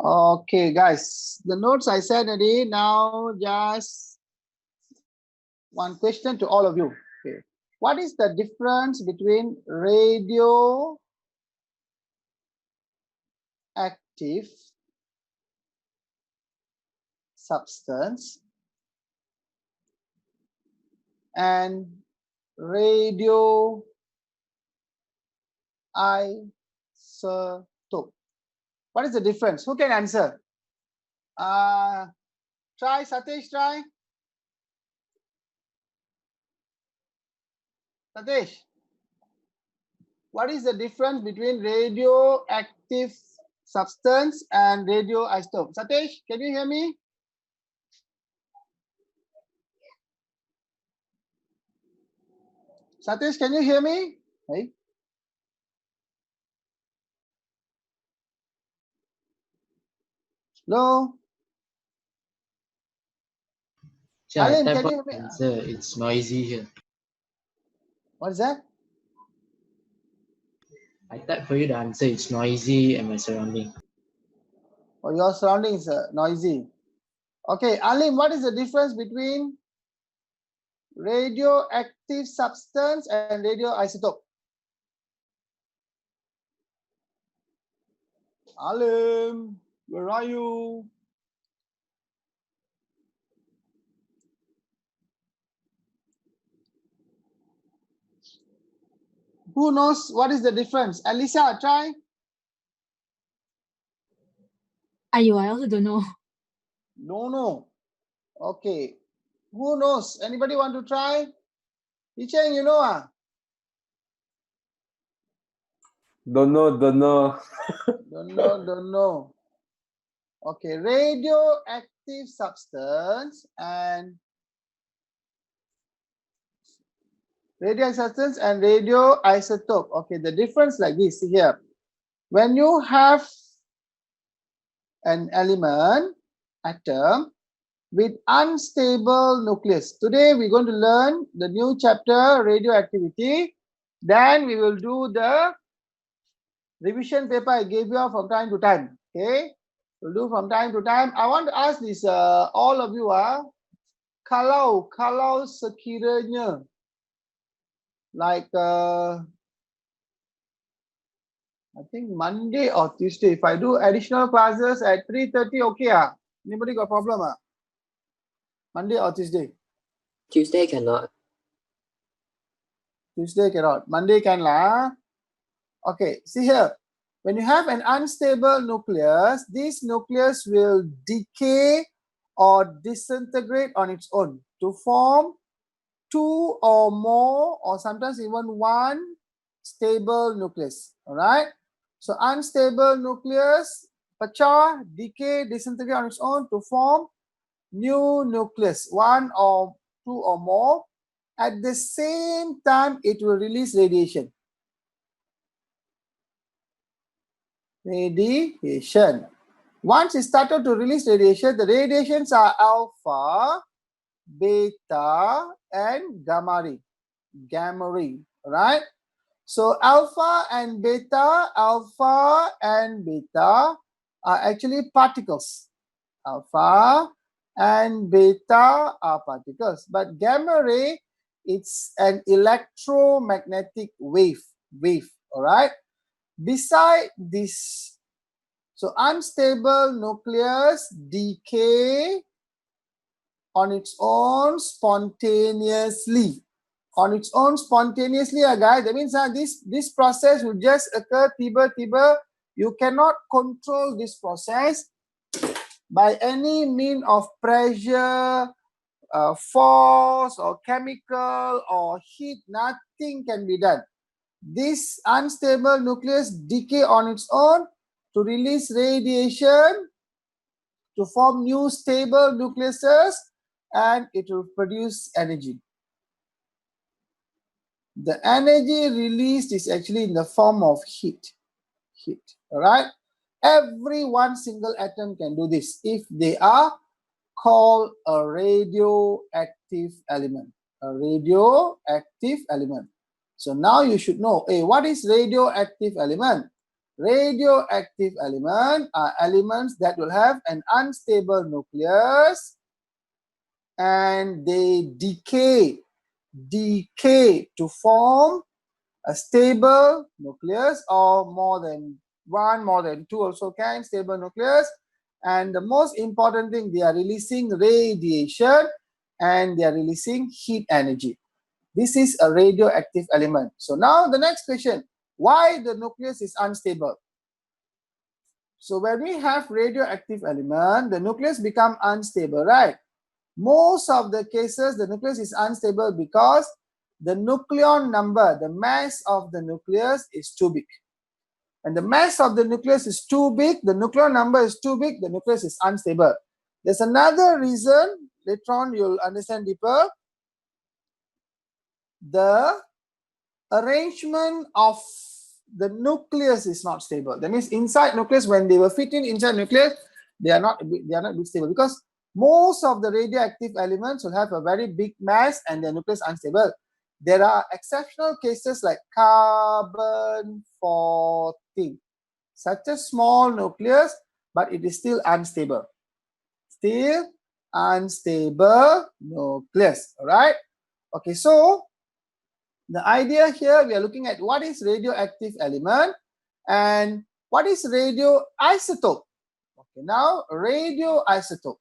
Okay, guys, the notes I said already. Now, just one question to all of you. Okay. What is the difference between radioactive substance and radioisotope? What is the difference? Who can answer? Try, Satish, try. Satish, what is the difference between radioactive substance and radioisotope? Satish, can you hear me? Satish, can you hear me? Hey. Hello? Yeah, I Alim, type can you out hear me? the answer. It's noisy here. What is that? I type for you the answer. It's noisy and my surrounding. Oh, your surroundings are noisy. Okay, Alim, what is the difference between radioactive substance and radioisotope? Alim, where are you? Who knows what is the difference? Alisa, try. I also don't know. No. Okay. Who knows? Anybody want to try? Yicheng, you know? Don't know. Don't know. Okay, radioactive substance and radioisotope. Okay, the difference like this here. When you have an element, atom, with unstable nucleus. Today we're going to learn the new chapter, radioactivity. Then we will do the revision paper I gave you from time to time. Okay, we'll do from time to time. I want to ask this all of you kalau sekiranya like I think Monday or Tuesday, if I do additional classes at 3:30, okay anybody got problem Monday or Tuesday? Tuesday cannot. Tuesday cannot. Monday can lah. Okay, see here. When you have an unstable nucleus, this nucleus will decay or disintegrate on its own to form two or more or sometimes even one stable nucleus. All right. So unstable nucleus, pecah, decay, disintegrate on its own to form new nucleus, one or two or more. At the same time, it will release radiation. Radiation. Once it started to release radiation, the radiations are alpha, beta, and gamma ray. Gamma ray, right? So alpha and beta are actually particles. Alpha and beta are particles, but gamma ray, it's an electromagnetic wave. All right. Beside this, so unstable nucleus decay on its own spontaneously. Guys. That means this process will just occur tiba-tiba. You cannot control this process by any mean of pressure, force, or chemical, or heat. Nothing can be done. This unstable nucleus decay on its own to release radiation to form new stable nucleuses, and it will produce energy. The energy released is actually in the form of heat. All right. Every one single atom can do this if they are called a radioactive element. So now you should know, what is radioactive element? Radioactive elements are elements that will have an unstable nucleus and they decay to form a stable nucleus, or more than one, more than two also can, stable nucleus. And the most important thing, they are releasing radiation and they are releasing heat energy. This is a radioactive element. So now the next question, why the nucleus is unstable? So when we have radioactive element, the nucleus become unstable, right? Most of the cases, the nucleus is unstable because the nucleon number, the mass of the nucleus is too big. And the mass of the nucleus is too big, the nucleon number is too big, the nucleus is unstable. There's another reason, later on you'll understand deeper. The arrangement of the nucleus is not stable. That means inside nucleus, when they were fitting inside nucleus, they are not stable, because most of the radioactive elements will have a very big mass and their nucleus unstable. There are exceptional cases like carbon-14, such a small nucleus, but it is still unstable. Still unstable nucleus. All right. Okay, so the idea here, we are looking at what is radioactive element and what is radioisotope. Okay, now radioisotope.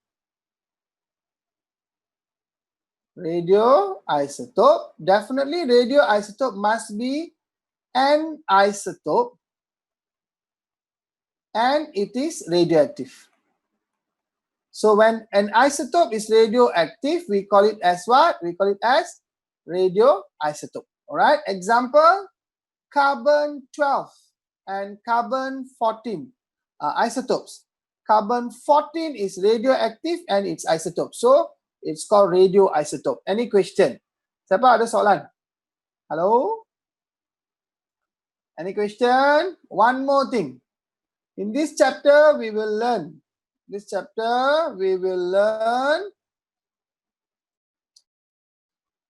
Radioisotope, definitely radioisotope must be an isotope and it is radioactive. So when an isotope is radioactive, we call it as what? We call it as radioisotope. All right, example, carbon-12 and carbon-14 isotopes. Carbon-14 is radioactive and it's isotope. So it's called radioisotope. Any question? Siapa ada soalan? Hello? Any question? One more thing. In this chapter, we will learn.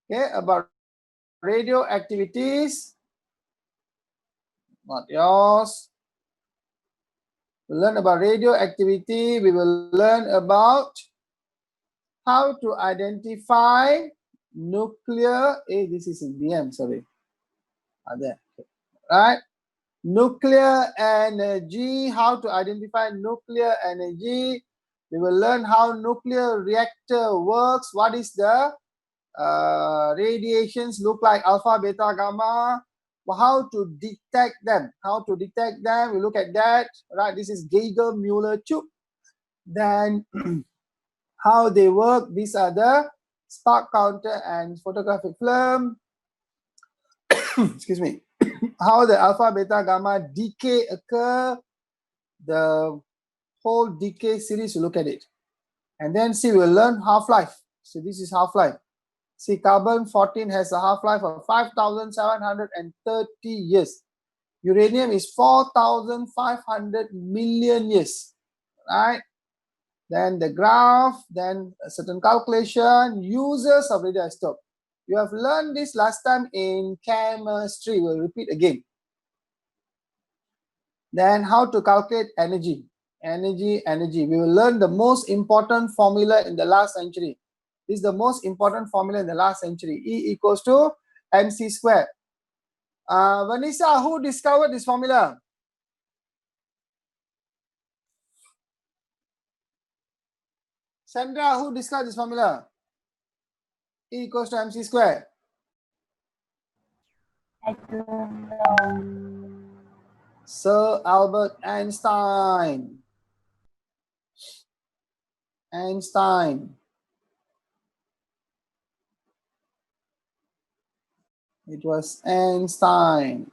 Okay, about radioactivities. Not yours. We'll learn about radioactivity. We will learn about how to identify nuclear. This is in BM, sorry. There. Right? Nuclear energy, how to identify nuclear energy. We will learn how nuclear reactor works. What is the radiations look like, alpha, beta, gamma. How to detect them. We look at that. Right? This is Geiger-Müller tube. Then how they work. These are the spark counter and photographic film. Excuse me. How the alpha, beta, gamma decay occur, the whole decay series, you look at it. And then see, we'll learn half-life. So this is half-life. See, carbon-14 has a half-life of 5,730 years. Uranium is 4,500 million years. Right? Then the graph, then a certain calculation, uses of radioisotope. You have learned this last time in chemistry. We'll repeat again. Then how to calculate energy. Energy. We will learn the most important formula in the last century. This is the most important formula in the last century. E equals to mc squared. Vanessa, who discovered this formula? Sandra, who discovered this formula? E equals to mc squared. I don't know. Sir Albert Einstein. It was Einstein.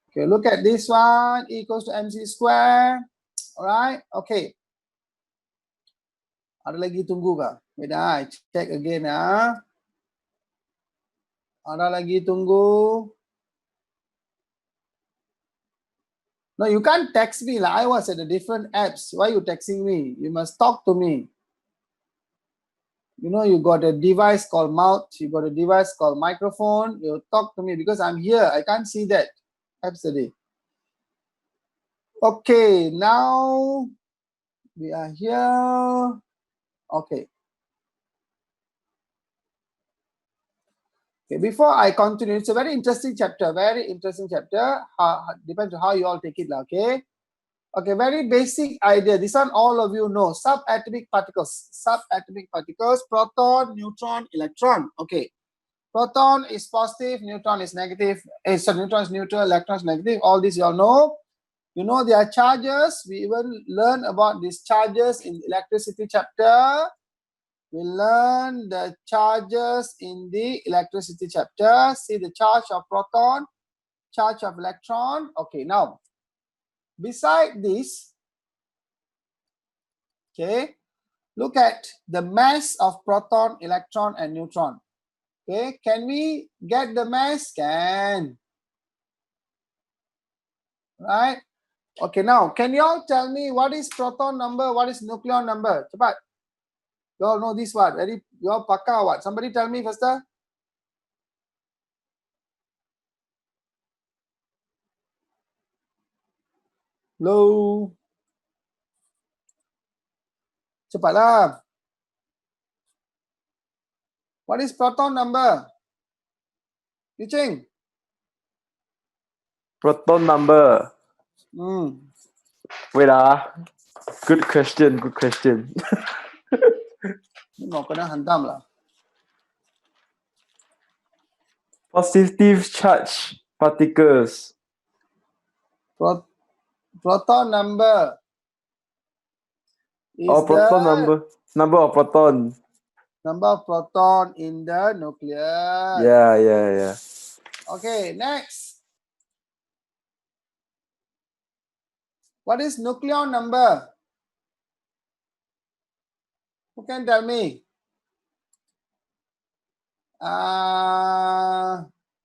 Okay, look at this one. E equals to mc squared. All right. Okay. Ada lagi tunggu kah? Wait, I check again. Ada lagi tunggu. No, you can't text me. Like I was at a different apps. Why are you texting me? You must talk to me. You know, you got a device called mouth. You got a device called microphone. You talk to me because I'm here. I can't see that apps today. Okay, now we are here. Okay. Okay, before I continue, it's a very interesting chapter. Very interesting chapter. Depends on how you all take it, okay? Okay, very basic idea. This one all of you know. Subatomic particles. Subatomic particles. Proton, neutron, electron. Okay. Proton is positive, neutron is negative. So neutron is neutral, electron is negative. All this you all know. You know their charges. We even learn about these charges in electricity chapter. We learn the charges in the electricity chapter. See the charge of proton, charge of electron. Okay, now, beside this, okay, look at the mass of proton, electron, and neutron. Okay, can we get the mass? Can. Right? Okay, now, can you all tell me what is proton number, what is nucleon number? Cepat. You all know this one. Very, you all pakka what? Somebody tell me faster. Hello. Cepatlah. What is proton number? Yu Ching. Proton number. Hmm. Wait Good question. Good question. Mau kena hantam lah. Positive charge particles. Proton number is Proton the number. Number of proton. number of proton in the nucleus. Yeah. Okay, next. What is nucleon number? Who can tell me?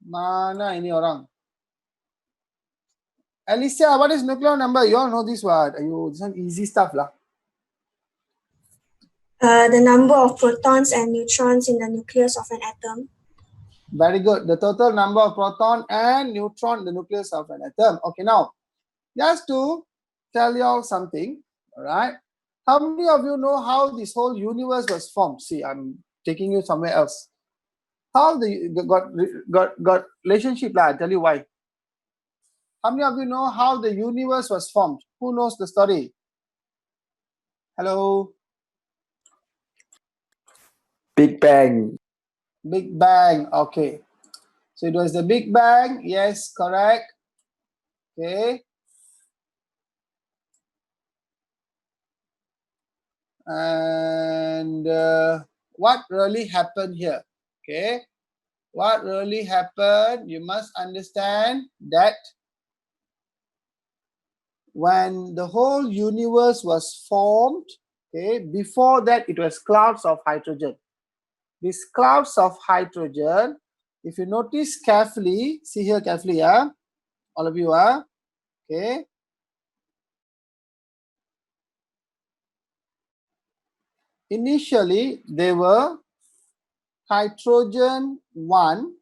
Mana ini orang? Alicia, what is nucleon number? You all know this word. This one easy stuff lah. The number of protons and neutrons in the nucleus of an atom. Very good. The total number of proton and neutron in the nucleus of an atom. Okay, now, just to tell you all something, all right? How many of you know how this whole universe was formed? See, I'm taking you somewhere else. How the got relationship lah? I'll tell you why. How many of you know how the universe was formed? Who knows the story? Hello? Big Bang. Big Bang. Okay. So it was the Big Bang. Yes, correct. Okay. And what really happened here? Okay. What really happened? You must understand that when the whole universe was formed, okay, before that it was clouds of hydrogen. These clouds of hydrogen, if you notice carefully, see here carefully, all of you, okay. Initially, they were hydrogen 1,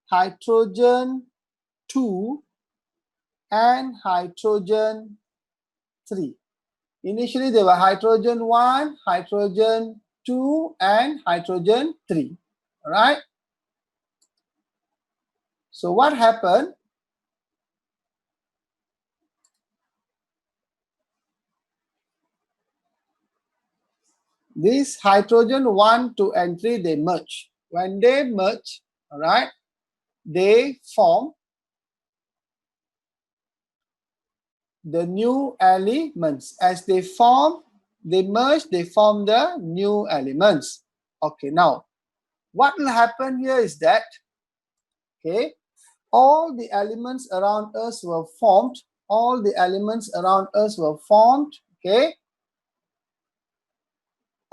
hydrogen 2, and hydrogen 3. Initially, they were hydrogen 1, hydrogen 2, and hydrogen 3. All right? So what happened? These hydrogen 1, 2, and 3, they merge. When they merge, all right, they form the new elements. As they form, they merge, they form the new elements. Okay, now, what will happen here is that, okay, all the elements around us were formed. All the elements around us were formed, okay.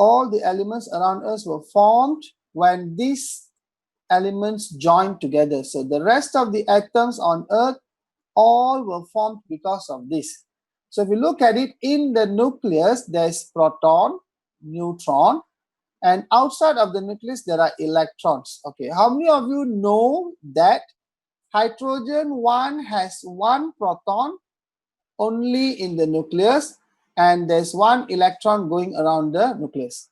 All the elements around us were formed when these elements joined together. So the rest of the atoms on Earth all were formed because of this. So if you look at it, in the nucleus, there's proton, neutron, and outside of the nucleus, there are electrons. Okay, how many of you know that hydrogen 1 has 1 proton, only in the nucleus, and there's one electron going around the nucleus.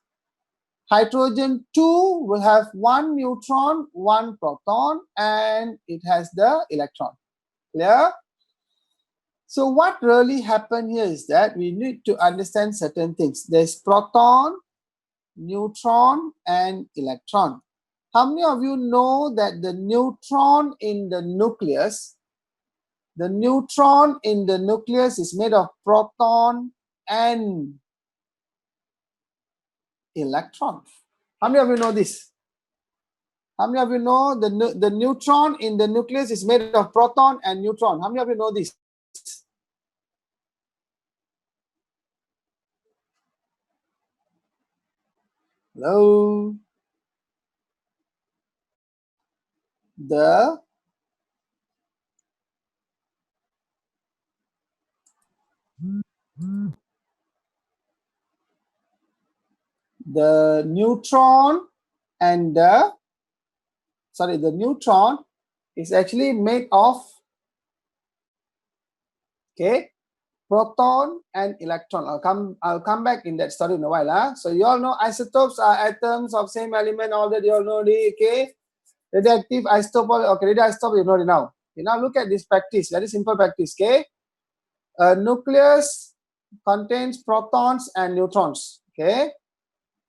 Hydrogen 2 will have one neutron, one proton, and it has the electron. Clear? So what really happened here is that we need to understand certain things. There's proton, neutron, and electron. How many of you know that the neutron in the nucleus is made of proton and electron? How many of you know this? How many of you know the neutron in the nucleus is made of proton and neutron? How many of you know this? Hello? The neutron and the neutron is actually made of, okay, proton and electron. I'll come back in that story in a while. So you all know isotopes are atoms of same element. All that you all know. Okay, radioactive isotope. Okay, radioisotope you know it now. Okay, now look at this practice. Very simple practice. Okay, a nucleus contains protons and neutrons. Okay,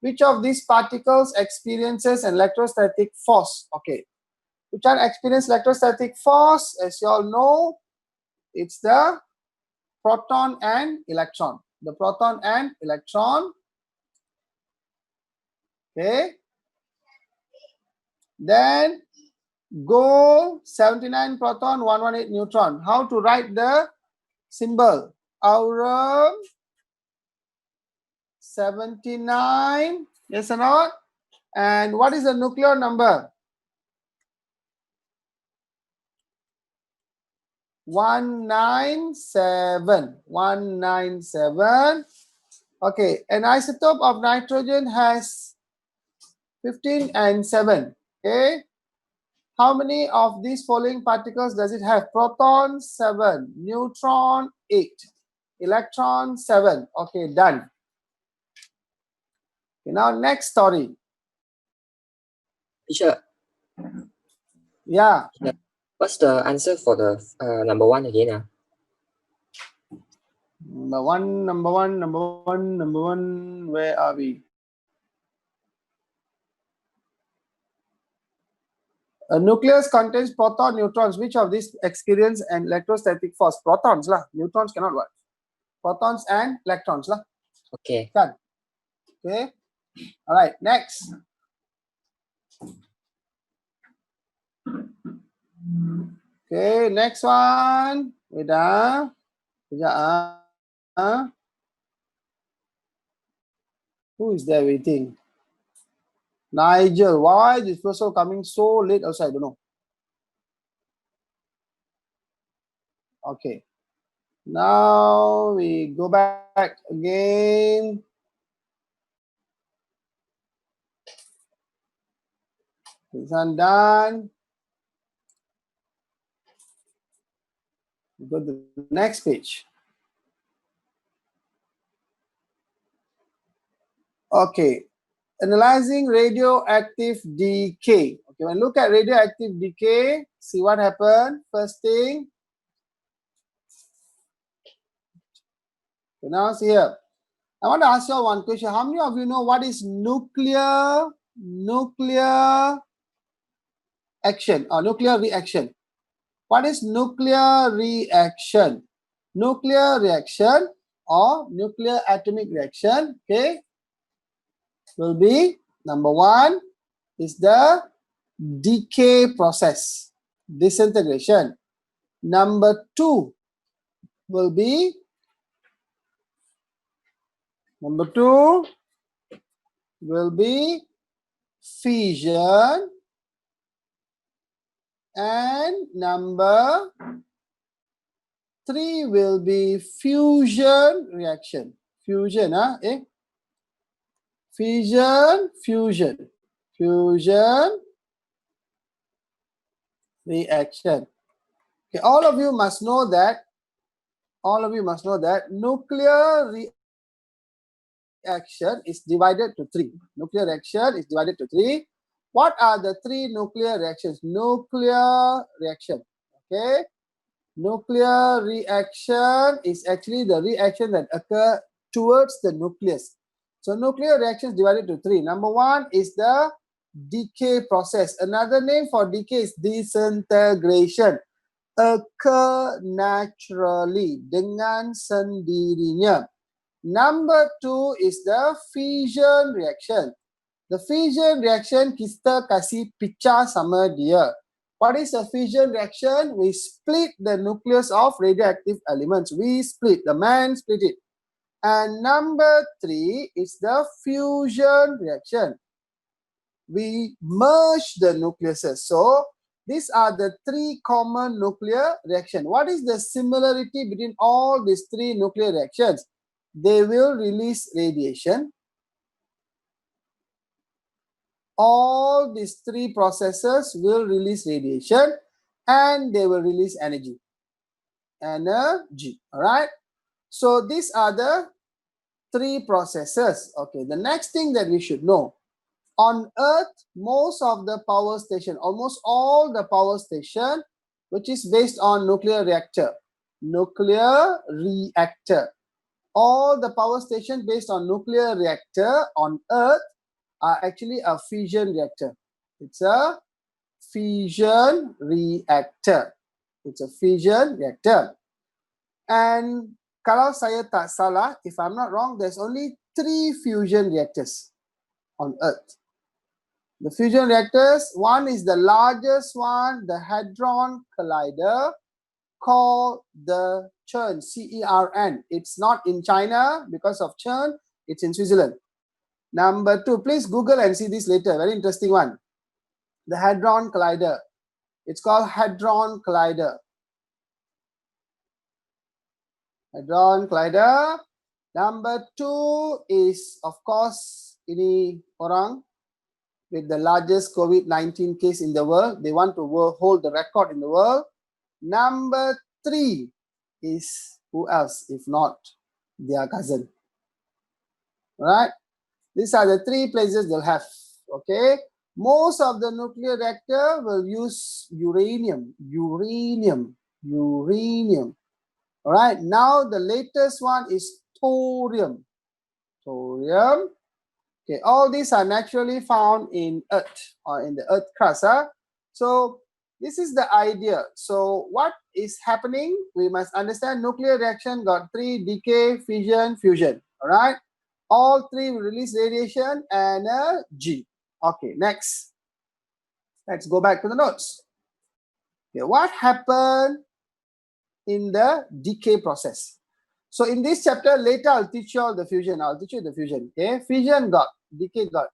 which of these particles experiences an electrostatic force? Okay, which one experience electrostatic force? As you all know, it's the proton and electron. The proton and electron. Okay. Then gold 79 proton, 118 neutron. How to write the symbol? Aurum 79. Yes or not? And what is the nuclear number? 197. 197. Okay, an isotope of nitrogen has 15 and 7. Okay, how many of these following particles does it have? Proton 7, neutron 8, electron 7. Okay, done. Okay, now next story. Teacher, Yeah, what's the answer for the number 1 again? number one. Where are we? A nucleus contains proton, neutrons. Which of these experience an electrostatic force? Protons lah. Neutrons cannot work. Protons and electrons lah. Okay. Done. Okay. All right. Next. Okay. Next one. Wait ah. Sekejap ah. Who is there waiting? Nigel. Why this person coming so late also? I don't know. Okay. Now we go back again. This one done. Go to the next page. Okay. Analyzing radioactive decay. Okay, when look at radioactive decay, see what happened. First thing. Okay, now see here. I want to ask you one question. How many of you know what is nuclear action or nuclear reaction? What is nuclear reaction? Nuclear reaction or nuclear atomic reaction, okay, will be number 1 is the decay process, disintegration. Number 2 will be fission, and number 3 will be fusion reaction. Fusion, fusion reaction. Okay, all of you must know that all of you must know that nuclear reaction is divided to three. Nuclear reaction is divided to three. What are the three nuclear reactions? Nuclear reaction. Okay. Nuclear reaction is actually the reaction that occur towards the nucleus. So nuclear reactions divided to three. Number one is the decay process. Another name for decay is disintegration. Occur naturally, dengan sendirinya. Number two is the fission reaction. The fission reaction kita kasih pecah sama dia. What is a fission reaction? We split the nucleus of radioactive elements. We split, the man split it. And number three is the fusion reaction. We merge the nucleuses. So these are the three common nuclear reactions. What is the similarity between all these three nuclear reactions? They will release radiation. All these three processes will release radiation and they will release energy. Energy, all right? So these are the three processes. Okay, the next thing that we should know. On Earth, most of the power station, almost all the power station, which is based on nuclear reactor. Nuclear reactor. All the power station based on nuclear reactor on Earth are actually a fission reactor. It's a fission reactor. It's a fission reactor. And kalau saya tak salah, if I'm not wrong, there's only 3 fusion reactors on Earth. The fusion reactors, one is the largest one, the Hadron Collider, called the CERN, C-E-R-N. It's not in China because of CERN, it's in Switzerland. Number 2, please Google and see this later, very interesting one. The Hadron Collider. It's called Hadron Collider. Hadron Collider. Number 2 is, of course, ini orang with the largest COVID-19 case in the world. They want to hold the record in the world. Number 3 is who else if not their cousin? Right? These are the 3 places they'll have. Okay. Most of the nuclear reactor will use uranium. All right. Now the latest one is thorium. Okay, all these are naturally found in Earth or in the Earth crust. So this is the idea. So what is happening? We must understand nuclear reaction got 3: decay, fission, fusion. All right. All 3 will release radiation and energy. Okay, next. Let's go back to the notes. Okay, what happened in the decay process? So in this chapter, later I'll teach you all the fusion. I'll teach you the fusion. Okay, fission got, decay got.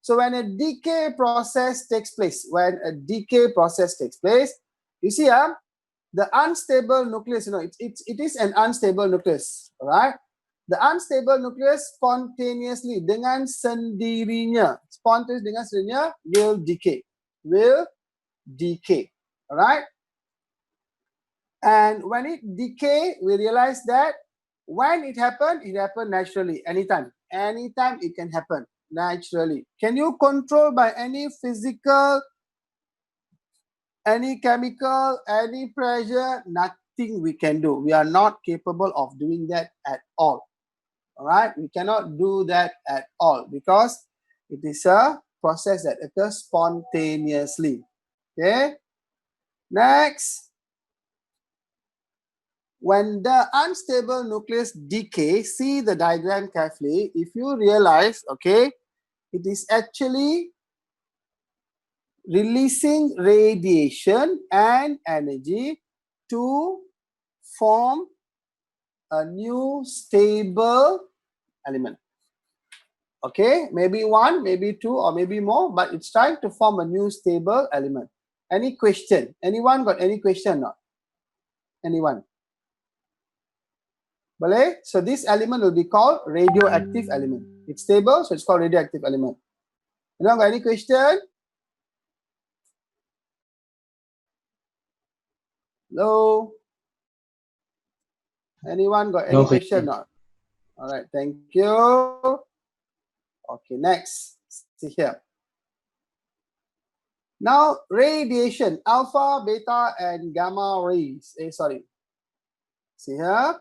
So when a decay process takes place, you see, the unstable nucleus, it is an unstable nucleus, all right? The unstable nucleus spontaneously, dengan sendirinya, will decay, all right? And when it decay, we realize that when it happened naturally, anytime it can happen naturally. Can you control by any physical, any chemical, any pressure? Nothing we can do. We are not capable of doing that at all. All right, we cannot do that at all because it is a process that occurs spontaneously. Okay, next. When the unstable nucleus decays, see the diagram carefully. If you realize, okay, it is actually releasing radiation and energy to form a new stable element. Okay, maybe 1, maybe 2, or maybe more, but it's trying to form a new stable element. Any question? Anyone got any question or not? Anyone? Boleh? So this element will be called radioactive element. It's stable, so it's called radioactive element. Anyone got any question? Hello? Anyone got any No question? question. Not. All right, thank you. Okay, next. See here. Now, radiation, alpha, beta, and gamma rays. Sorry. See here.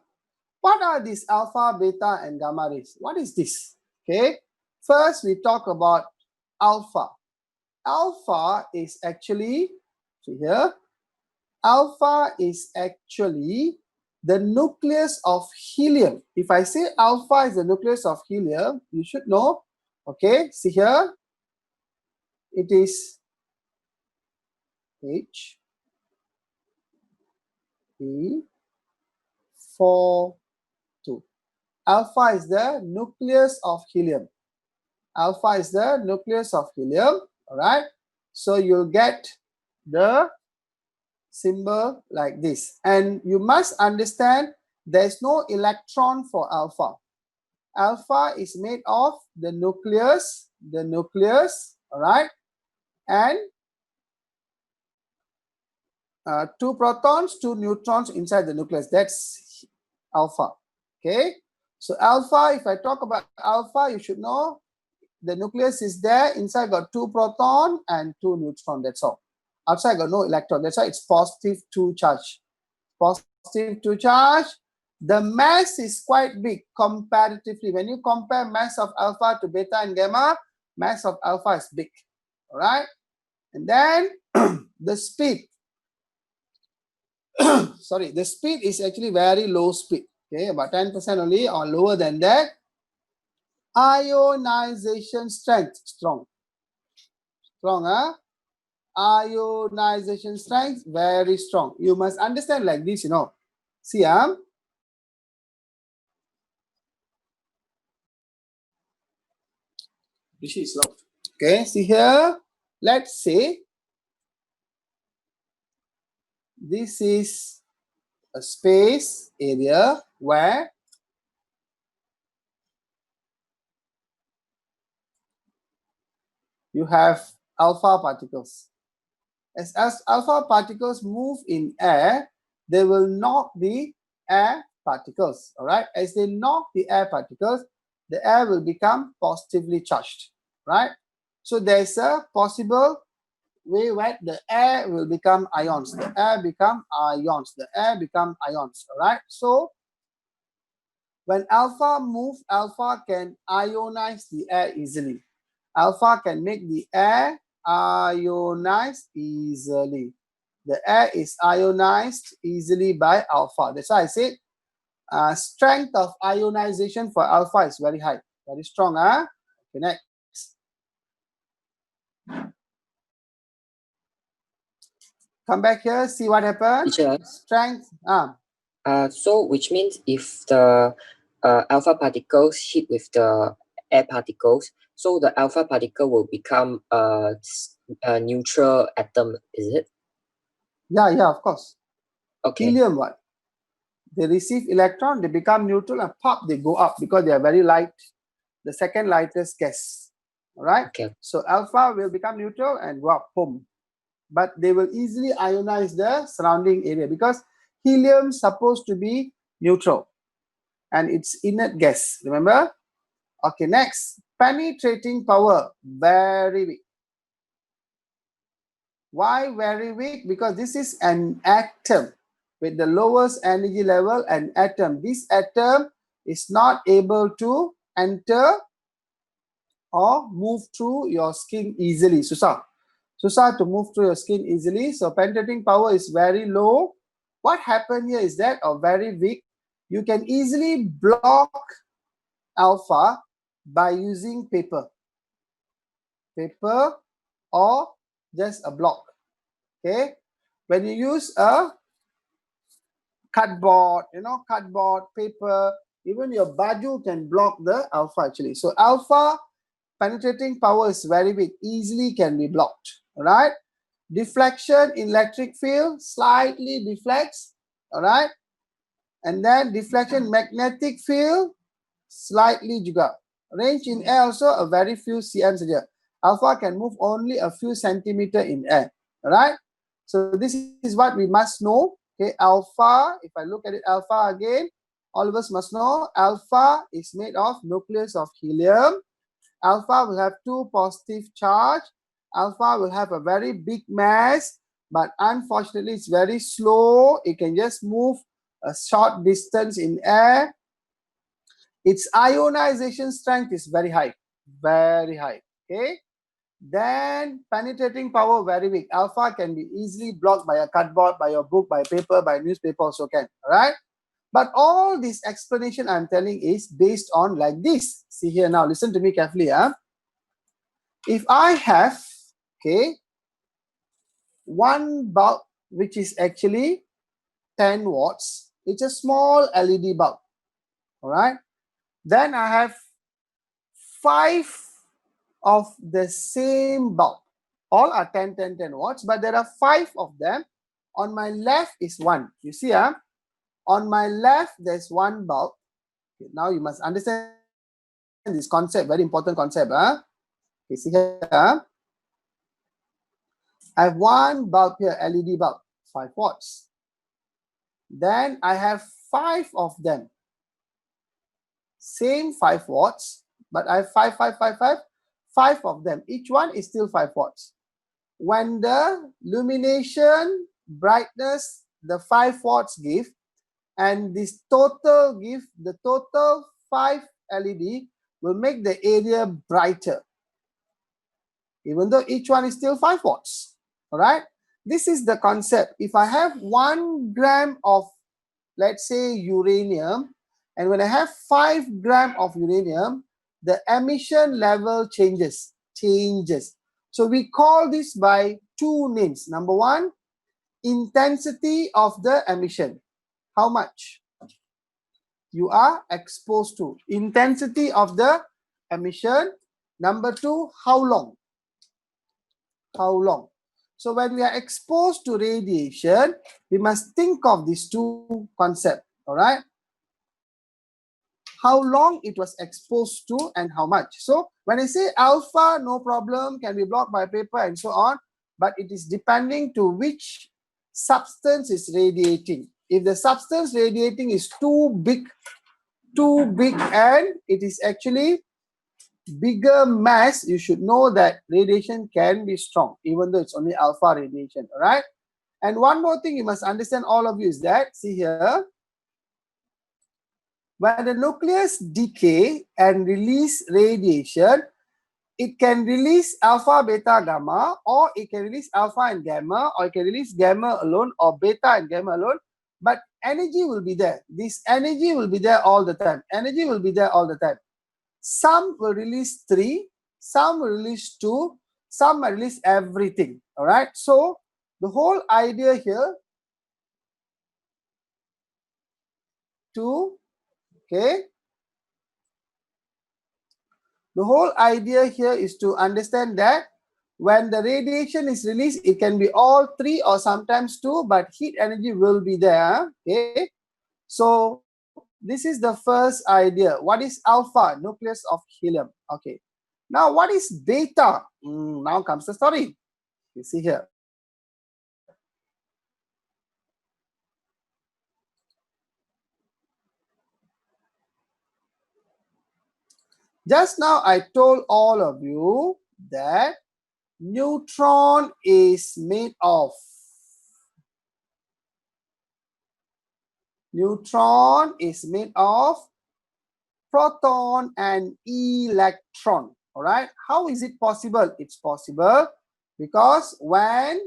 What are these alpha, beta, and gamma rays? What is this? Okay. First, we talk about alpha. Alpha is actually, see here, alpha is actually the nucleus of helium. If I say alpha is the nucleus of helium, you should know, okay, see here, it is H, E, 4, 2. Alpha is the nucleus of helium. Alpha is the nucleus of helium, all right? So you'll get the symbol like this. And you must understand there's no electron for alpha. Alpha is made of the nucleus, all right? And 2 protons, 2 neutrons inside the nucleus. That's alpha, okay? So alpha, if I talk about alpha, you should know the nucleus is there. Inside got 2 proton and 2 neutron. That's all. Outside got no electron. That's why it's positive 2 charge. Positive 2 charge. The mass is quite big comparatively. When you compare mass of alpha to beta and gamma, mass of alpha is big. All right. And then the speed. Sorry, the speed is actually very low speed. Okay, about 10% only or lower than that. Ionization strength, strong. Strong, huh? Ionization strength, very strong. You must understand like this, you know. See, this is low. Okay, see here. Let's say this is a space area where you have alpha particles. As alpha particles move in air, they will knock the air particles. All right. As they knock the air particles, the air will become positively charged. Right. So there's a possible way where the air will become ions. The air become ions. The air become ions. All right. So when alpha moves, alpha can ionize the air easily. Alpha can make the air ionized easily. The air is ionized easily by alpha. That's why I said strength of ionization for alpha is very high, very strong. Okay, next. Come back here, see what happened. Teacher. Strength. So which means if the alpha particles hit with the air particles, so the alpha particle will become a neutral atom, is it? Yeah, of course. Okay. Helium, what? They receive electron, they become neutral, and pop, they go up because they are very light. The second lightest gas. All right. Okay. So alpha will become neutral and go up, boom. But they will easily ionize the surrounding area because helium is supposed to be neutral and it's inert gas. Remember? Okay, next. Penetrating power, very weak. Why very weak? Because this is an atom with the lowest energy level, an atom. This atom is not able to enter or move through your skin easily. Susah to move through your skin easily. So penetrating power is very low. What happened here is that, or very weak, you can easily block alpha by using paper or just a block. Okay, when you use a cardboard, cardboard, paper, even your baju can block the alpha actually. So alpha penetrating power is very big, easily can be blocked. All right. Deflection in electric field, slightly deflects. All right. And then deflection magnetic field, slightly juga. Range in air also a very few cm saja. Alpha can move only a few centimeter in air. All right. So this is what we must know. Okay, alpha, if I look at it, alpha again, All of us must know alpha is made of nucleus of helium. Alpha will have 2 positive charge. Alpha will have a very big mass, but unfortunately it's very slow. It can just move a short distance in air. Its ionization strength is very high, okay? Then penetrating power very weak. Alpha can be easily blocked by a cardboard, by your book, by paper, by newspaper also can, all right? But all this explanation I'm telling is based on like this. See here now, listen to me carefully. If I have, okay, one bulb which is actually 10 watts, it's a small LED bulb, all right? Then I have 5 of the same bulb. All are 10 watts, but there are 5 of them. On my left is 1. You see, on my left, there's 1 bulb. Okay, now you must understand this concept, very important concept. Okay, see here. I have 1 bulb here, LED bulb, 5 watts. Then I have 5 of them. Same 5 watts, but I have 5 of them. Each one is still 5 watts. When the illumination brightness the 5 watts give, and this total give, the total 5 LED will make the area brighter, even though each one is still 5 watts. All right. This is the concept. If I have 1 gram of, let's say, uranium, and when I have 5 gram of uranium, the emission level changes. So we call this by 2 names. Number 1, intensity of the emission. How much you are exposed to. Intensity of the emission. Number 2, how long? How long? So when we are exposed to radiation, we must think of these 2 concepts. All right. How long it was exposed to and how much. So when I say alpha, no problem, can be blocked by paper and so on, but it is depending to which substance is radiating. If the substance radiating is too big and it is actually bigger mass, you should know that radiation can be strong, even though it's only alpha radiation, all right? And one more thing you must understand, all of you, is that, see here, when the nucleus decay and release radiation, it can release alpha, beta, gamma, or it can release alpha and gamma, or it can release gamma alone, or beta and gamma alone, but energy will be there. This energy will be there all the time. Energy will be there all the time. Some will release 3, some will release 2, some will release everything, all right? So the whole idea here the whole idea here is to understand that when the radiation is released, it can be all 3 or sometimes 2, but heat energy will be there, okay? So this is the first idea. What is alpha? Nucleus of helium, okay. Now what is beta? Now comes the story. You see here. Just now I told all of you that neutron is made of. Neutron is made of proton and electron. All right. How is it possible? It's possible because when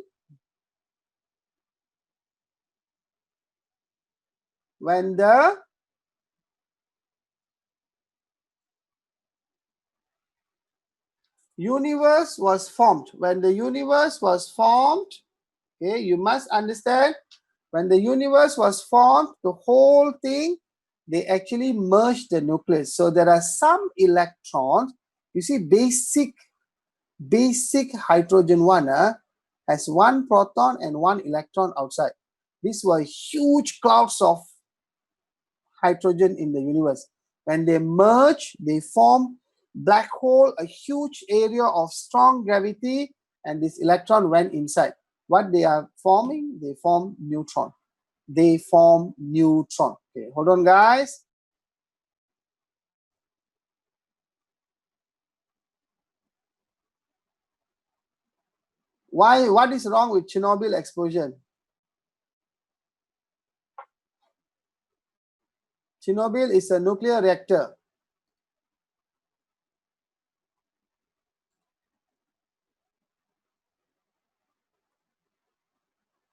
the universe was formed, okay, you must understand, when the universe was formed, the whole thing, they actually merged the nucleus. So there are some electrons, you see, basic hydrogen one has 1 proton and 1 electron outside. These were huge clouds of hydrogen in the universe. When they merge, they form black hole, a huge area of strong gravity, and this electron went inside. What they are forming? They form neutron. they form neutron. Okay, hold on, guys. What is wrong with Chernobyl explosion? Chernobyl is a nuclear reactor.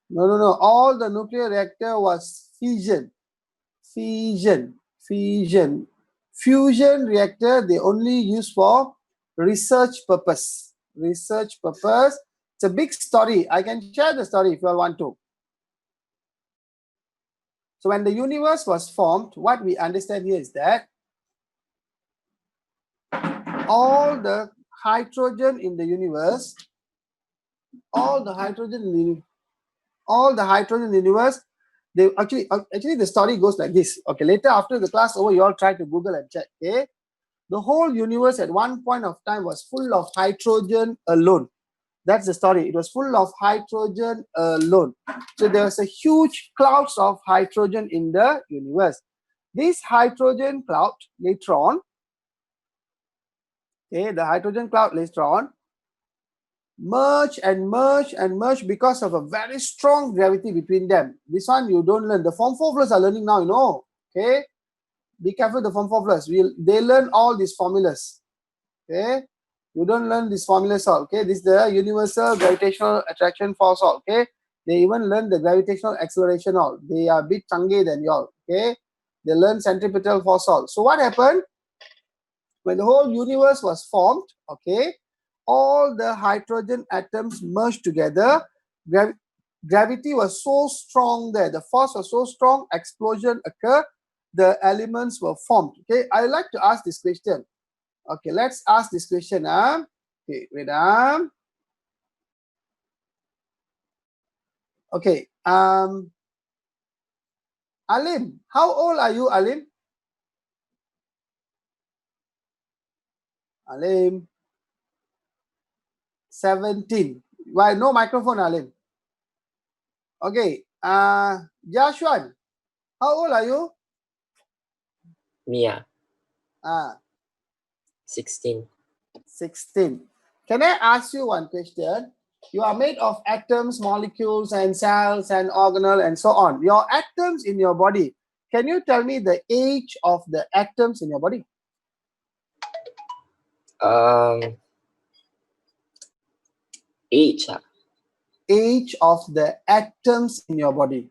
No. All the nuclear reactor was fission. Fusion reactor, they only use for research purpose. It's a big story. I can share the story if you all want to. So when the universe was formed, what we understand here is that all the hydrogen in the universe, they actually the story goes like this. Okay, later after the class over, you all try to Google and check. Okay, the whole universe at one point of time was full of hydrogen alone. That's the story. It was full of hydrogen alone. So there was a huge clouds of hydrogen in the universe. This hydrogen cloud later on, okay, the hydrogen cloud later on merge because of a very strong gravity between them. This one you don't learn. The Form 4 plus are learning now, you know. Okay, be careful. The Form 4 plus, they learn all these formulas. Okay, you don't learn these formulas all. Okay, this is the universal gravitational attraction force all. Okay, they even learn the gravitational acceleration all. They are a bit chunky than y'all. Okay, they learn centripetal force all. So what happened when the whole universe was formed? Okay, all the hydrogen atoms merged together. Gravity was so strong there. The force was so strong. Explosion occurred. The elements were formed. Okay, I like to ask this question. Okay, let's ask this question. Okay, wait. Okay. Alim, how old are you, Alim? Alim. 17. Why no microphone, Alim? Okay. Joshua, how old are you? Mia, 16. 16. Can I ask you one question? You are made of atoms, molecules, and cells, and organelle, and so on. Your atoms in your body. Can you tell me the age of the atoms in your body? Age, Age of the atoms in your body.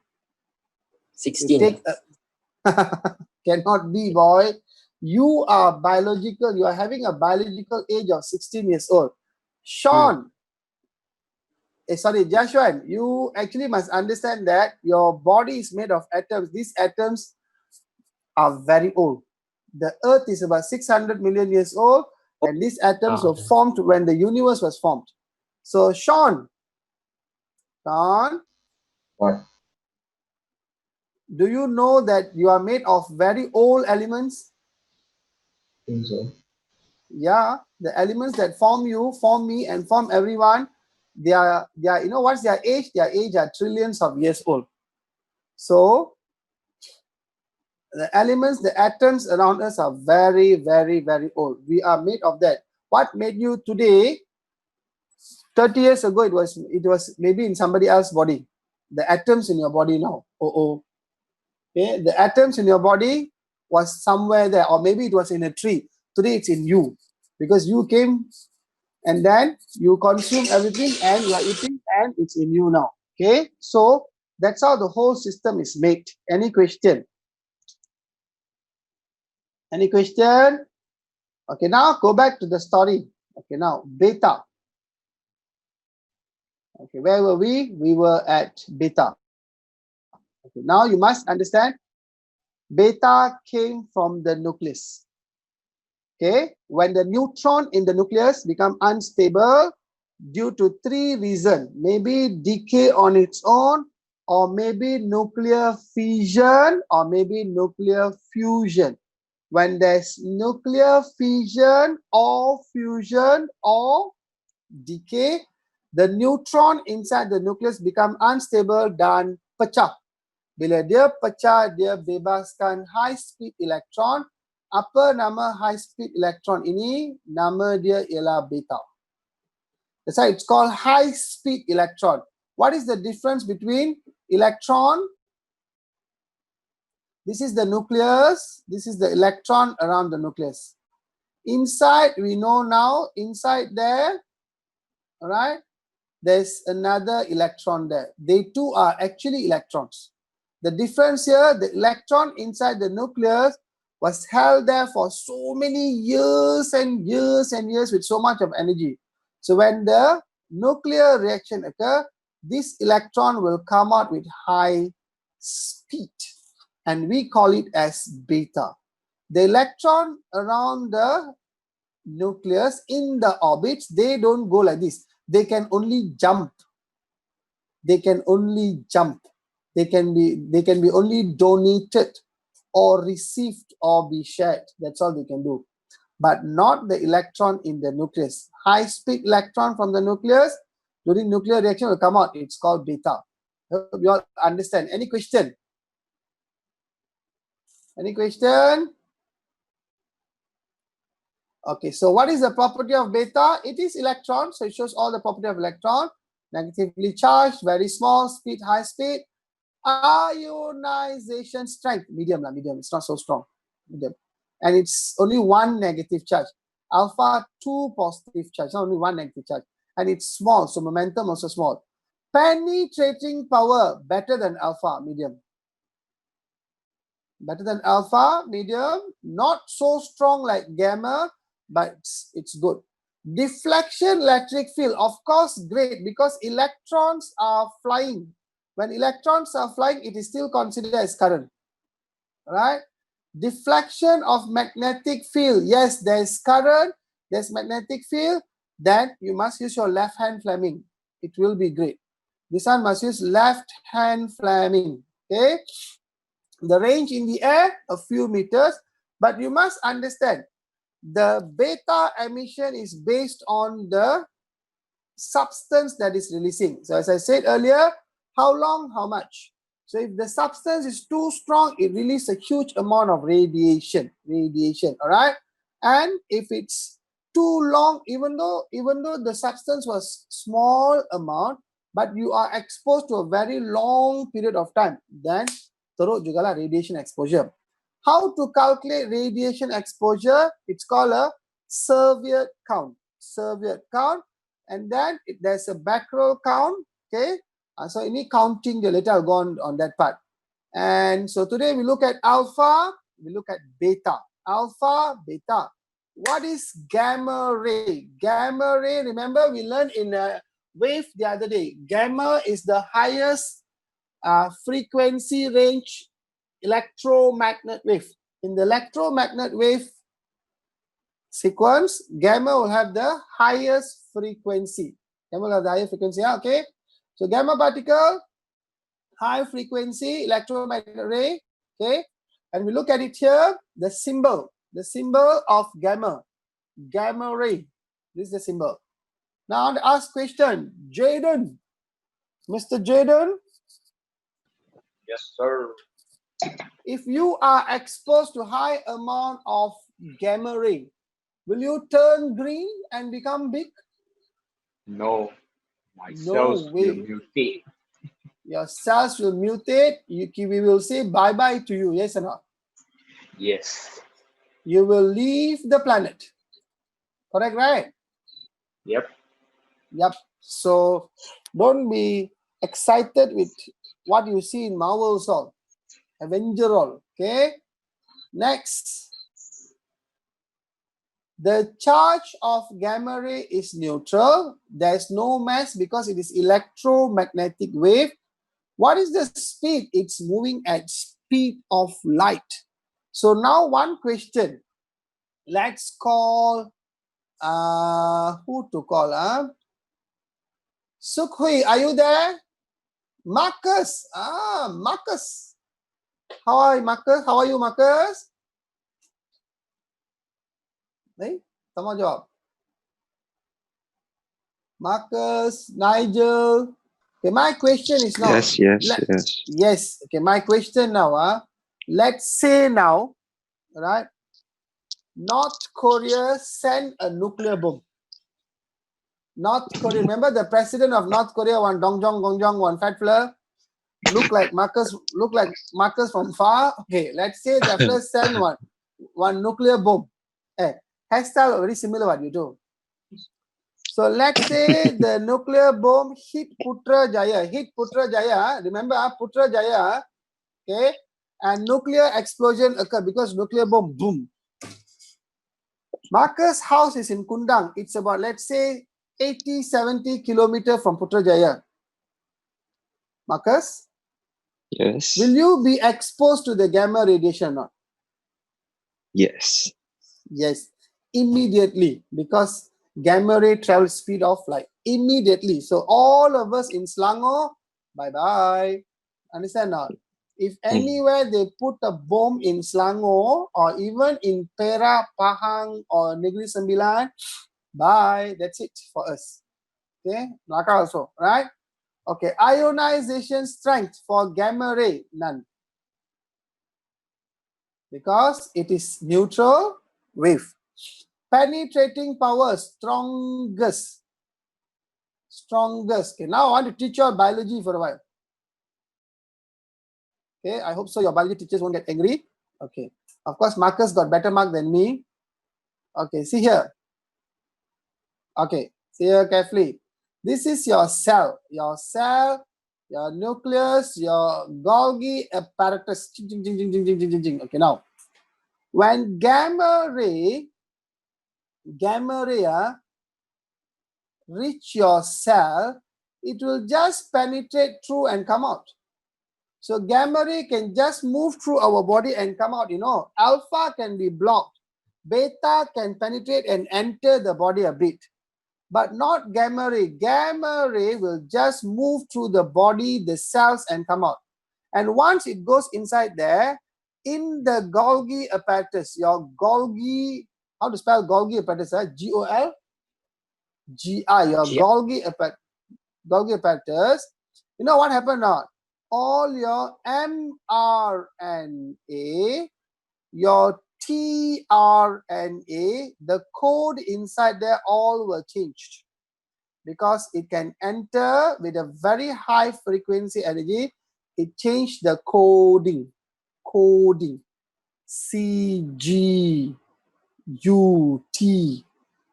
16. Cannot be, boy. You are biological. You are having a biological age of 16 years old. Sean, sorry, Joshua, you actually must understand that your body is made of atoms. These atoms are very old. The Earth is about 600 million years old, and these atoms were formed when the universe was formed. So, Sean, What? do you know that you are made of very old elements? Think so. Yeah, the elements that form you, form me, and form everyone, they are, you know what's their age? Their age are trillions of years old. So the elements, the atoms around us are very, very, very old. We are made of that. What made you today? 30 years ago, it was maybe in somebody else's body. The atoms in your body now. Okay, the atoms in your body was somewhere there, or maybe it was in a tree. Today it's in you, because you came and then you consume everything and you are eating and it's in you now. Okay, so that's how the whole system is made. Any question? Any question? Okay, now go back to the story. Okay, now beta. Okay, where were we? We were at beta. Okay, now you must understand beta came from the nucleus. Okay, when the neutron in the nucleus become unstable due to 3 reasons, maybe decay on its own, or maybe nuclear fission, or maybe nuclear fusion. When there's nuclear fission or fusion or decay, the neutron inside the nucleus become unstable dan pecah. Bila dia pecah, dia bebaskan high speed electron. Apa nama high speed electron ini? Nama dia ialah beta. That's why it's called high speed electron. What is the difference between electron? This is the nucleus. This is the electron around the nucleus. Inside, we know now, inside there, all right, there's another electron there. They two are actually electrons. The difference here, the electron inside the nucleus was held there for so many years and years and years with so much of energy. So when the nuclear reaction occurs, this electron will come out with high speed, and we call it as beta. The electron around the nucleus in the orbits, they don't go like this. They can only jump. They can only jump. They can be only donated or received or be shared. That's all they can do. But not the electron in the nucleus. High speed electron from the nucleus during nuclear reaction will come out. It's called beta. Hope you all understand. Any question? Any question? Okay, so what is the property of beta? It is electron, so it shows all the property of electron. Negatively charged, very small, speed, high speed. Ionization strength, medium, it's not so strong, medium. And it's only one negative charge. Alpha, two positive charge, not only one negative charge. And it's small, so momentum also small. Penetrating power, better than alpha, medium. Better than alpha, medium. Not so strong like gamma, but it's good. Deflection electric field, of course, great, because electrons are flying. When electrons are flying, it is still considered as current, right? Deflection of magnetic field, yes, there's current, there's magnetic field, then you must use your left hand Fleming. It will be great. This one must use left hand Fleming, okay? The range in the air, a few meters, but you must understand, the beta emission is based on the substance that is releasing. So as I said earlier, how long, how much? So if the substance is too strong, it releases a huge amount of radiation, all right? And if it's too long, even though the substance was small amount, but you are exposed to a very long period of time, then teruk jugalah radiation exposure. How to calculate radiation exposure? It's called a Serviette count. Serviette count. And then there's a Becquerel count. Okay. So any counting, later I'll go on that part. And so today we look at alpha, we look at beta. Alpha, beta. What is gamma ray? Gamma ray, remember we learned in a wave the other day. Gamma is the highest frequency range electromagnet wave. In the electromagnet wave sequence, gamma will have the highest frequency. Gamma will have the highest frequency, okay? So gamma particle, high frequency electromagnetic ray, okay? And we look at it here, the symbol of gamma ray. This is the symbol. Now I want to ask question, Jaden, Mr. Jaden. Yes, sir. If you are exposed to high amount of gamma ray, will you turn green and become big? No. My cells will mutate. Your cells will mutate. We will say bye-bye to you, yes or not? Yes. You will leave the planet. Correct, right? Yep. Yep. So don't be excited with what you see in Marvel's all. Avenger all. Okay. Next. The charge of gamma ray is neutral. There's no mass because it is electromagnetic wave. What is the speed? It's moving at speed of light. So now one question. Let's call, who to call? Sukhui, are you there? Marcus. Marcus. How are you, Marcus? How are you, Marcus? Hey, come on, job. Marcus, Nigel. Okay, my question is now. Yes, yes, let- yes. Yes. Okay, my question now. Let's say now, right? North Korea sent a nuclear bomb. North Korea. Remember the president of North Korea, one Dong Jong, Gong Jong, one fat fella, look like Marcus from far. Okay, let's say the fella send one nuclear bomb. Hairstyle very similar what you do. So let's say the nuclear bomb hit Putrajaya. Remember Putrajaya. Okay, and nuclear explosion occur because nuclear bomb boom. Marcus' house is in Kundang. It's about, let's say, 80-70 kilometers from Putrajaya. Marcus, Yes. will you be exposed to the gamma radiation or not? Yes. Yes, immediately, because gamma ray travels speed of light. Immediately. So all of us in Selangor, bye-bye. Understand not? If anywhere they put a bomb in Selangor or even in Perak, Pahang or Negeri Sembilan, bye. That's it for us. Okay, Melaka also, right? Okay, ionization strength for gamma ray, none. Because it is neutral wave. Penetrating power, strongest. Okay, now I want to teach you all biology for a while. Okay, I hope so your biology teachers won't get angry. Okay, of course Marcus got better mark than me. Okay, see here. Okay, see here carefully. This is your cell, your nucleus, your Golgi apparatus. Okay, now when gamma ray reach your cell, it will just penetrate through and come out. So gamma ray can just move through our body and come out. Alpha can be blocked, beta can penetrate and enter the body a bit, but not gamma ray. Gamma ray will just move through the body, the cells, and come out. And once it goes inside there, in the Golgi apparatus, your Golgi, how to spell Golgi apparatus? Golgi, your Golgi apparatus. You know what happened now? All your mRNA, your tRNA, the code inside there all were changed because it can enter with a very high frequency energy. It changed the coding. CGUT.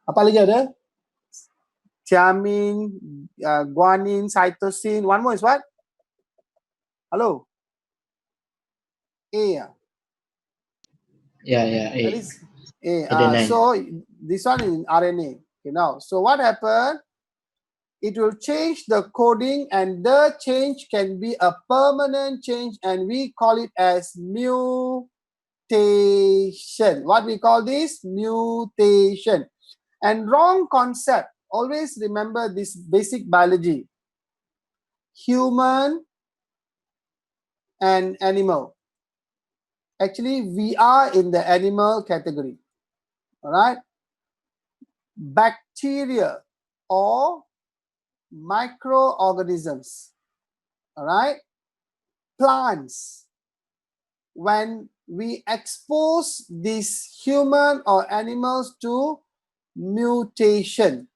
Apa lagi ada? Thiamine, guanine, cytosine. One more is what? Hello? A. Yeah. That is A. Adenine. So this one is in RNA. Okay, now, so what happened? It will change the coding, and the change can be a permanent change, and we call it as mutation. What we call this? Mutation. And wrong concept. Always remember this basic biology. Human and animal. Actually, we are in the animal category. All right. Bacteria or microorganisms. All right. Plants. When we expose these human or animals to mutation,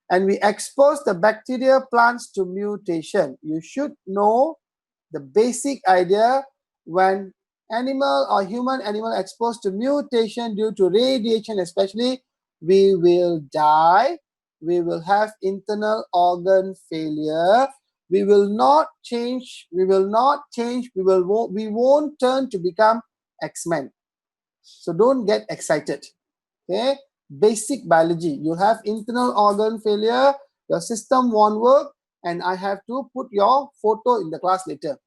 and we expose the bacteria, plants to mutation, you should know the basic idea. When animal or human animal exposed to mutation due to radiation especially, we will die, we will have internal organ failure, we will not change, we won't turn to become X-Men. So don't get excited. Okay, basic biology. You have internal organ failure, your system won't work, and I have to put your photo in the class later.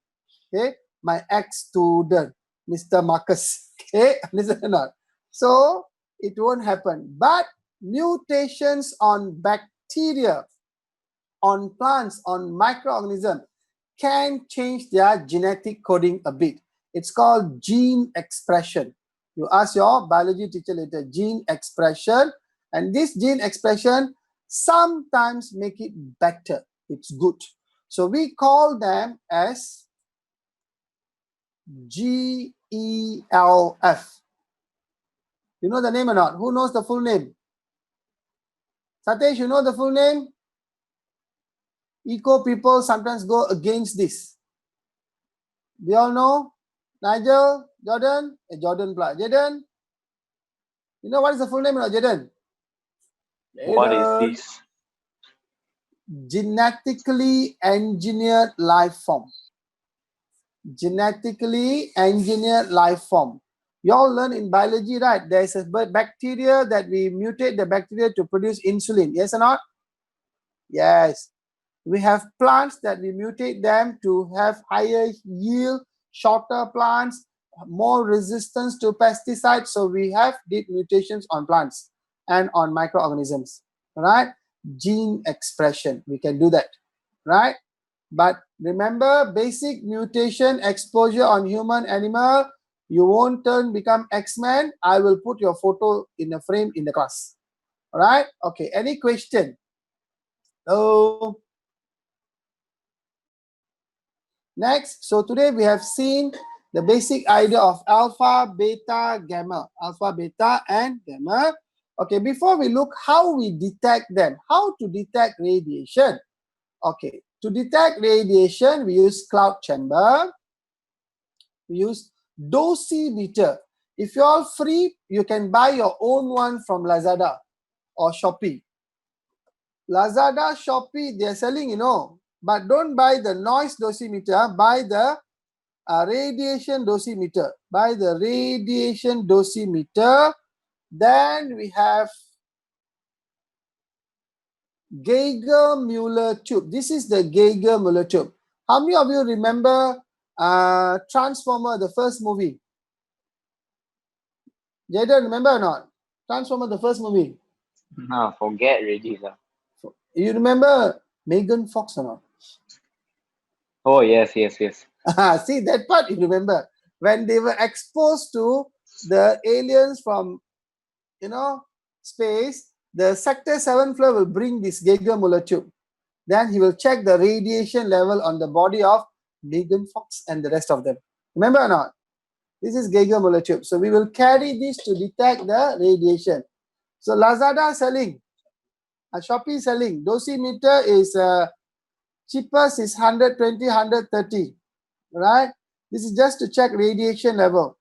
Okay, my ex-student, Mr. Marcus. Okay, understand or not? So it won't happen. But mutations on bacteria, on plants, on microorganisms can change their genetic coding a bit. It's called gene expression. You ask your biology teacher later, gene expression, and this gene expression sometimes make it better. it's good. So we call them as GELF. You know the name or not? Who knows the full name? Satish, you know the full name? Eco people sometimes go against this. We all know? Nigel, Jordan, Jordan plus Jaden. You know what is the full name or not, Jaden? What is this? Genetically engineered life form. Genetically engineered life form. You all learn in biology, right? There's a bacteria that we mutate the bacteria to produce insulin. Yes or not? Yes. We have plants that we mutate them to have higher yield, shorter plants, more resistance to pesticides. So we have deep mutations on plants and on microorganisms, right? Gene expression, we can do that, right? But remember, basic mutation exposure on human animal, you won't become X-Men. I will put your photo in a frame in the class. All right? Okay, any question? Hello? Next, so today we have seen the basic idea of alpha, beta, gamma. Alpha, beta, and gamma. Okay, before we look how we detect them, how to detect radiation. Okay, to detect radiation, we use cloud chamber. We use dosimeter. If you're all free, you can buy your own one from Lazada or Shopee. Lazada, Shopee, they're selling, you know, but don't buy the noise dosimeter, buy the radiation dosimeter. Buy the radiation dosimeter. Then we have Geiger-Müller tube. This is the Geiger-Müller tube. How many of you remember Transformer, the first movie? Jaden, remember or not? Transformer, the first movie. Nah, forget already. Lah. You remember Megan Fox or not? Oh, yes. See, that part you remember. When they were exposed to the aliens from, you know, space, the Sector 7 floor will bring this Geiger-Müller tube. Then he will check the radiation level on the body of Megan Fox and the rest of them. Remember or not? This is Geiger-Müller tube. So we will carry this to detect the radiation. So Lazada selling, Shopee selling. Dosimeter is cheapest is 120, 130. Right? This is just to check radiation level.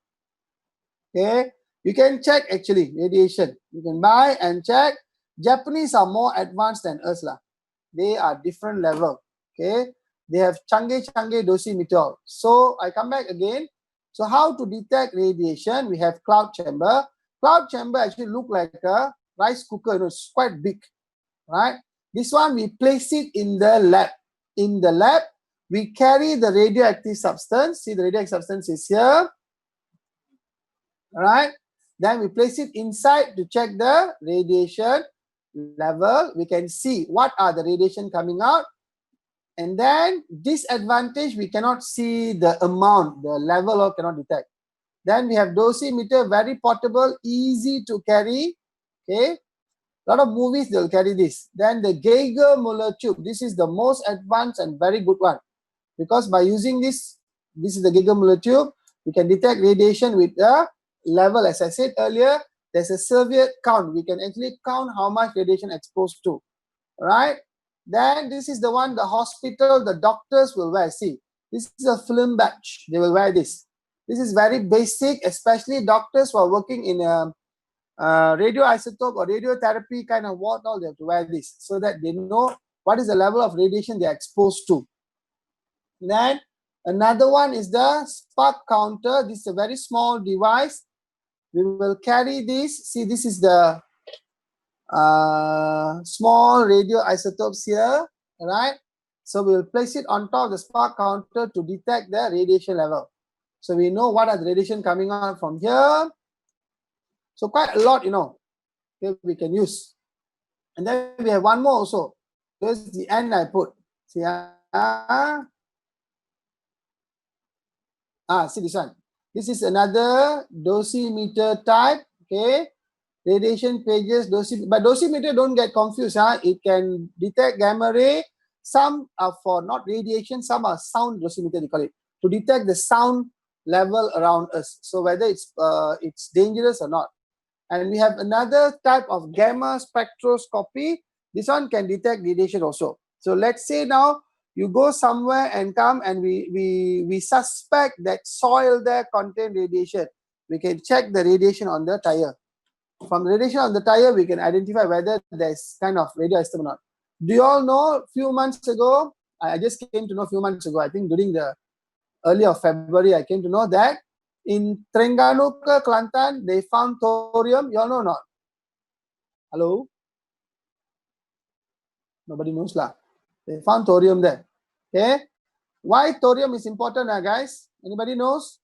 Okay? You can check actually radiation. You can buy and check. Japanese are more advanced than us lah. They are different level. Okay? They have Chang'e dosimeter. So I come back again. So how to detect radiation? We have cloud chamber. Cloud chamber actually look like a rice cooker. You know, it's quite big, right? This one we place it in the lab. In the lab, we carry the radioactive substance. See, the radioactive substance is here. All right. Then we place it inside to check the radiation level. We can see what are the radiation coming out. And then disadvantage, we cannot see the amount, the level, or cannot detect. Then we have dosimeter, very portable, easy to carry. Okay. A lot of movies, they'll carry this. Then the Geiger-Müller tube. This is the most advanced and very good one. Because by using this is the Geiger-Müller tube, we can detect radiation with the level. As I said earlier, there's a Soviet count. We can actually count how much radiation exposed to. Right? Then this is the one the hospital, the doctors will wear. See, this is a film badge. They will wear this. This is very basic, especially doctors who are working in a radioisotope or radiotherapy kind of ward. All they have to wear this so that they know what is the level of radiation they are exposed to. Then another one is the spark counter. This is a very small device. We will carry this. See, this is the small radioisotopes here, right? So we will place it on top of the spark counter to detect the radiation level. So we know what are the radiation coming out from here. So quite a lot, you know, okay, we can use. And then we have one more also. Here's the end I put. See, see this one. This is another dosimeter type, okay? Radiation pages, but dosimeter don't get confused. It can detect gamma ray, Some are for not radiation, some are sound dosimeter, they call it, to detect the sound level around us. So whether it's dangerous or not. And we have another type of gamma spectroscopy. This one can detect radiation also. So let's say now you go somewhere and come and we suspect that soil there contain radiation. We can check the radiation on the tire. From radiation on the tire, we can identify whether there's kind of radioactive or not. Do you all know a few months ago, I just came to know a few months ago, I think during the early of February, I came to know that in Terengganu, Kelantan, they found thorium. You all know or not? Hello? Nobody knows lah. They found thorium there. Okay? Why thorium is important, guys? Anybody knows?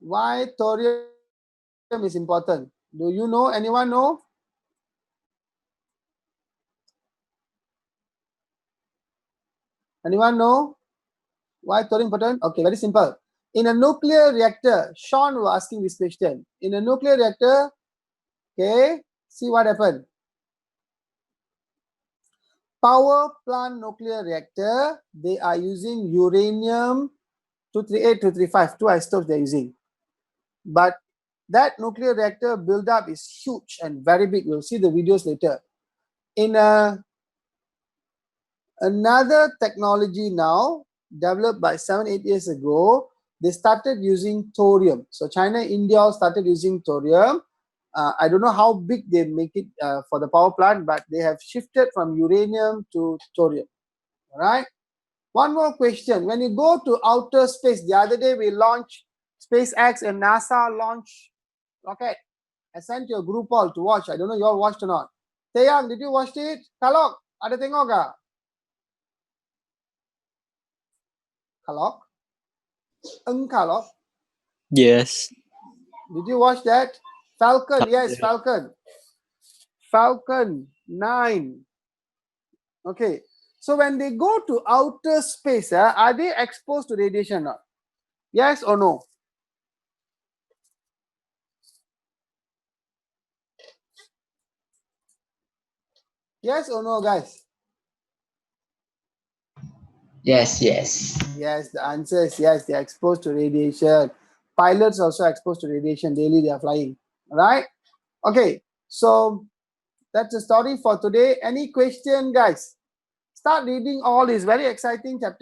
Why thorium is important? Do you know? Anyone know? Anyone know why thorium important? Okay, very simple. In a nuclear reactor, Sean was asking this question. In a nuclear reactor, okay, see what happened. Power plant nuclear reactor, they are using uranium 238, 235, two isotopes they're using. But that nuclear reactor buildup is huge and very big. We'll see the videos later. In another technology now, developed by 7-8 years ago, they started using thorium. So China, India all started using thorium. I don't know how big they make it for the power plant, but they have shifted from uranium to thorium. All right. One more question. When you go to outer space, the other day we launched SpaceX and NASA launch rocket. I sent you a group all to watch. I don't know you all watched or not. Taeyang, did you watch it? Kalok, ada tengok gak? Kalok? Kalok? Yes. Did you watch that? Falcon, yes, Falcon. Falcon 9. Okay. So when they go to outer space, are they exposed to radiation or not? Yes or no? Yes or no, guys? Yes, yes. Yes, the answer is yes, they are exposed to radiation. Pilots also exposed to radiation daily, they are flying. All right? Okay, so that's the story for today. Any question, guys? Start reading all. Is very exciting chapter.